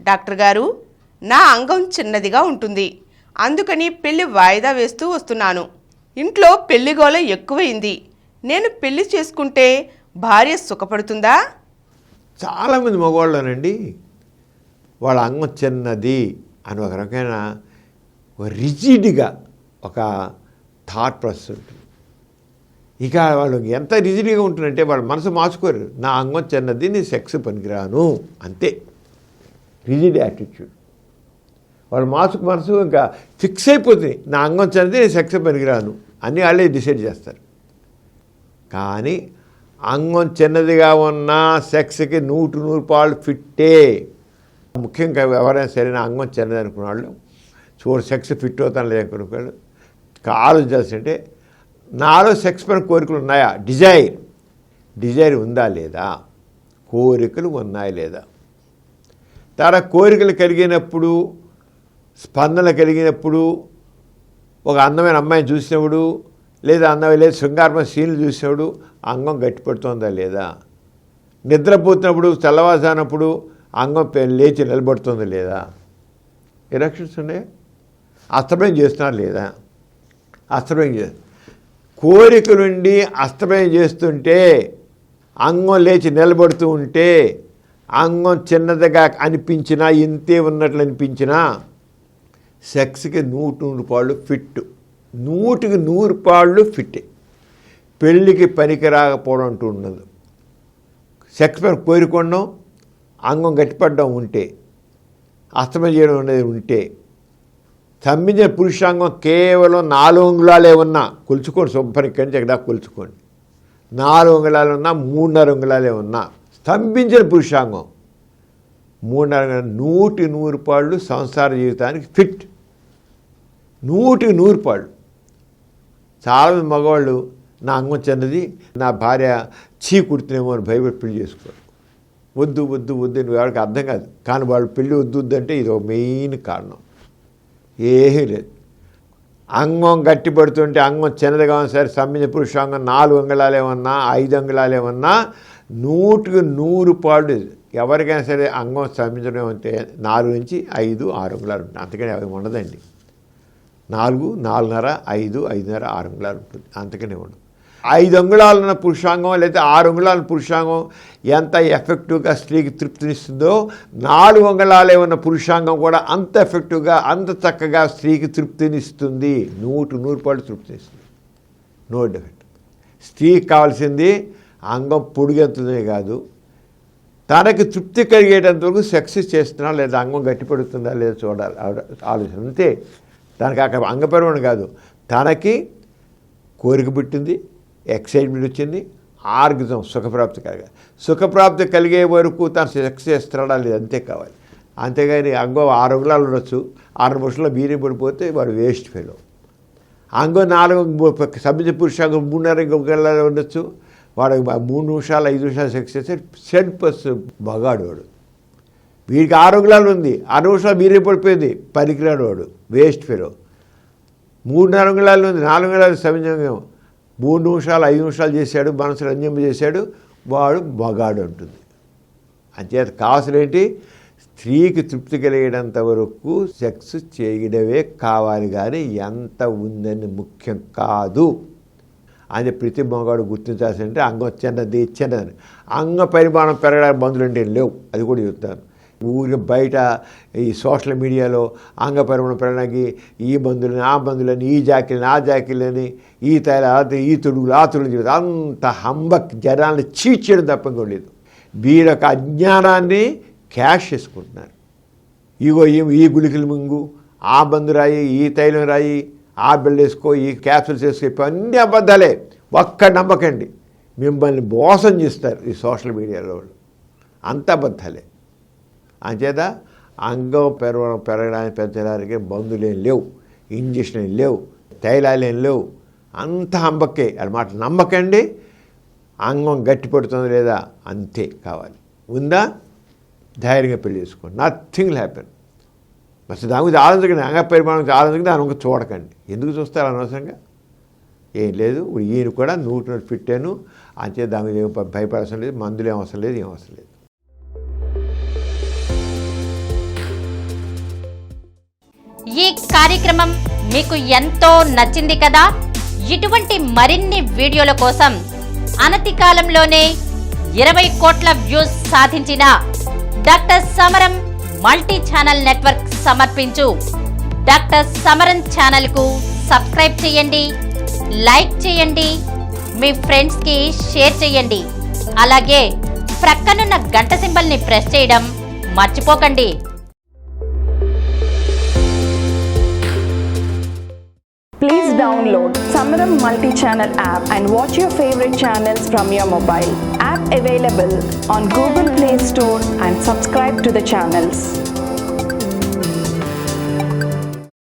Doctor గారు, నా అంగం చిన్నదిగా ఉంటుంది, అందుకని పెళ్లి వాయిదా వేస్తూ వస్తున్నాను. ఇంట్లో పెళ్లి గోల ఎక్కువైంది. నేను పెళ్లి చేసుకుంటే భార్య సుఖపడుతుందా? చాలామంది మగవాళ్ళనండి వాళ్ళ అంగం చిన్నది అని ఒక రకమైన రిజిడ్గా ఒక థాట్ ప్రాసెస్ ఉంటుంది. ఇక వాళ్ళు ఎంత రిజిడ్గా ఉంటుందంటే వాళ్ళ మనసు మార్చుకోరు. నా అంగం చిన్నది, నీ సెక్స్ పనికిరాను, అంతే. Rigid attitude. వాళ్ళ మనసు ఇంకా ఫిక్స్ అయిపోతుంది. నా అంగం చిన్నది, నీ సెక్స్ పనికిరాను అని వాళ్ళే డిసైడ్ చేస్తారు. కానీ అంగం చిన్నదిగా ఉన్న సెక్స్కి 100% ఫిట్టే. ముఖ్యంగా ఎవరైనా సరే నా అంగం చిన్నది అనుకున్న వాళ్ళు, సెక్స్ ఫిట్ అవుతాను లేదనుకున్న వాళ్ళు ఆలోచించాల్సింటే, నాలో సెక్స్ పైన కోరికలు ఉన్నాయా? డిజైర్ ఉందా లేదా? కోరికలు ఉన్నాయా లేదా? తర్వాత కోరికలు కలిగినప్పుడు, స్పందన కలిగినప్పుడు, ఒక అందమైన అమ్మాయిని చూసినప్పుడు, లేదా అందమైన శృంగారమైన సీన్లు చూసినప్పుడు అంగం గట్టిపడుతుందా లేదా? నిద్రపోతున్నప్పుడు, తెల్లవారుజానప్పుడు అంగం లేచి నిలబడుతుందా లేదా? ఎరక్షన్స్ ఉన్నాయా? అస్తమయం చేస్తున్నారు లేదా? అస్తమయం కోరికలుండి అస్తమయం చేస్తుంటే, అంగం లేచి నిలబడుతూ ఉంటే, అంగం చిన్నదిగా అనిపించినా, ఇంతే ఉన్నట్లు అనిపించినా సెక్స్కి 100% ఫిట్. 100% ఫిట్టే. పెళ్ళికి పనికి రాకపోవడం అంటూ ఉండదు. సెక్స్ పైన కోరుకోవడం, అంగం గట్టిపడడం ఉంటే, అస్తమయం చేయడం అనేది ఉంటే, స్తంభించిన పురుషాంగం కేవలం 4 అంగుళాలే ఉన్నా, కొలుచుకోండి శుభ్రం, ఇక్కడి నుంచి ఎక్కడ కొలుచుకోండి. 4 అంగుళాలు ఉన్నా, 3.5 అంగుళాలే ఉన్నా, స్తంభించిన పురుషాంగం 3.5 100% సంసార జీవితానికి ఫిట్. 100%. చాలామంది మగవాళ్ళు నా అంగం చిన్నది, నా భార్య చీ కుడుతున్నామో అని భయపడి పెళ్లి చేసుకోరు. వద్దు వద్దు వద్దు అని ఎవరికి అర్థం కాదు. కానీ వాళ్ళు పెళ్ళి వద్దు అంటే ఇది ఒక మెయిన్ కారణం. ఏమీ లేదు. అంగం గట్టిపడుతుంటే, అంగం చిన్నదిగా ఉన్నా సరే, స్తంభించిన పురుషాంగం 4 అంగుళాలే ఉన్నా, 5 అంగుళాలే ఉన్నా 100% ఎవరికైనా సరే అంగం స్తంభించడం అంటే 4 నుంచి 5, 6 అంగుళాలు ఉంటుంది. అంతకని అవి ఉండదండి. 4, 4.5, 5, 5.5, 6 అంగుళాలు ఉంటుంది. అంతకనే ఉండదు. 5 అంగుళాలు ఉన్న పురుషాంగం లేదా 6 అంగుళాల పురుషాంగం ఎంత ఎఫెక్టివ్గా స్త్రీకి తృప్తినిస్తుందో, 4 అంగుళాలే ఉన్న పురుషాంగం కూడా అంత ఎఫెక్టివ్గా, అంత చక్కగా స్త్రీకి తృప్తినిస్తుంది. 100% తృప్తినిస్తుంది. No defect. స్త్రీకి కావాల్సింది అంగం పొడిగెంతుందే కాదు, తనకి తృప్తి కలిగేటంత వరకు సెక్స్ చేస్తున్నా లేదా అంగం గట్టిపడుతుందా లేదా చూడాలి, ఆలోచన అంతే. దానికి అక్కడ అంగపరిమాణం కాదు, తనకి కోరిక పుట్టింది, ఎక్సైట్మెంట్ వచ్చింది, ఆర్గజం సుఖప్రాప్తి కలిగే వరకు తను సెక్స్ చేస్తున్నాడా లేదు, అంతే కావాలి. అంతేగాని అంగం 6 అంగుళాలు ఉండొచ్చు, 6 నిమిషాల్లో బీరే పడిపోతే వాడు వేస్ట్ ఫెలో. అంగం 4 సభ్య పురుషాంగం 3.5 అంగుళాలు ఉండొచ్చు, వాడు 3 నిమిషాలు 5 నిమిషాలు సెక్స్ చేస్తే 10% బగాడు వాడు. వీడికి 6 అంగుళాలు ఉంది, 6 నిమిషాలు బీరే పడిపోయింది, పనికిరాడు వాడు, వేస్ట్ ఫెలో. 3.5 అంగుళాలు ఉంది, 4 అంగుళాలు సమింజంగం, 3 నిమిషాలు 5 నిమిషాలు చేశాడు, మనసులో అంజంబ చేశాడు, వాడు మగాడు అంటుంది. అంచేత కావాల్సినేంటి? స్త్రీకి తృప్తి కలిగేటంత వరకు సెక్స్ చేయడమే కావాలి, కానీ ఎంత ఉందని ముఖ్యం కాదు అని ప్రతి మగాడు గుర్తించాల్సిందంటే అంగం చిన్నది. అంగ పరిమాణం పెరగడానికి మందులు అంటే లేవు, అది కూడా చెప్తాను. ఊరికి బయట ఈ సోషల్ మీడియాలో అంగ పరిమాణం పెరగడానికి ఈ మందులని, ఆ మందులని, ఈ జాకీలని, ఆ జాకీలని, ఈ తైల, ఈ తొడుగులు, ఆ తొడుగులు, అంత హంబక్ జనాన్ని చీట్ చేయడం తప్ప ఇంకోలేదు. వీరొక అజ్ఞానాన్ని క్యాష్ చేసుకుంటున్నారు. ఇగో ఈ గుళికలు మింగు, ఆ మందు రాయి, ఈ తైలం రాయి, ఆ బిళ్ళ వేసుకో, ఈ క్యాప్సూల్స్ వేసుకో, అన్నీ అబద్ధాలే. ఒక్క నమ్మకండి, మిమ్మల్ని మోసం చేస్తారు ఈ సోషల్ మీడియాలో వాళ్ళు. అంత అబద్ధాలే. అంచేత అంగం పెరగడానికి పెంచడానికి మందులేం లేవు, ఇంజక్షన్ ఏం లేవు, తైలాలేం లేవు, అంత హంబక్కే. అన్నమాట నమ్మకండి. అంగం గట్టిపడుతుంది లేదా అంతే కావాలి. ఉందా? ధైర్యంగా పెళ్లి చేసుకోండి. Nothing will happen. బస్ దాని గురించి ఆలోచించకండి, అంగ పరిమాణం గురించి ఆలోచించకండి, దాని గురించి చూడకండి. ఎందుకు చూస్తారు అనవసరంగా? ఏం లేదు, ఈయన కూడా 100% ఫిట్టాను, అంతే. దాని మీద భయపడాల్సిన లేదు, మందులు ఏం అవసరం లేదు, ఏం అవసరం లేదు. ఈ కార్యక్రమం మీకు ఎంతో నచ్చింది కదా. ఇటువంటి మరిన్ని వీడియోల కోసం అనతి కాలంలోనే 20 కోట్ల వ్యూస్ సాధించిన డాక్టర్ సమరం మల్టీ ఛానల్ నెట్వర్క్ సమర్పించు డాక్టర్ సమరం ఛానల్కు సబ్స్క్రైబ్ చేయండి, లైక్ చేయండి, మీ ఫ్రెండ్స్కి షేర్ చేయండి. అలాగే ప్రక్కనున్న గంట సింబల్ని ప్రెస్ చేయడం మర్చిపోకండి. Please download Samaram multi-channel app and watch your favorite channels from your mobile. App available on Google Play Store and subscribe to the channels.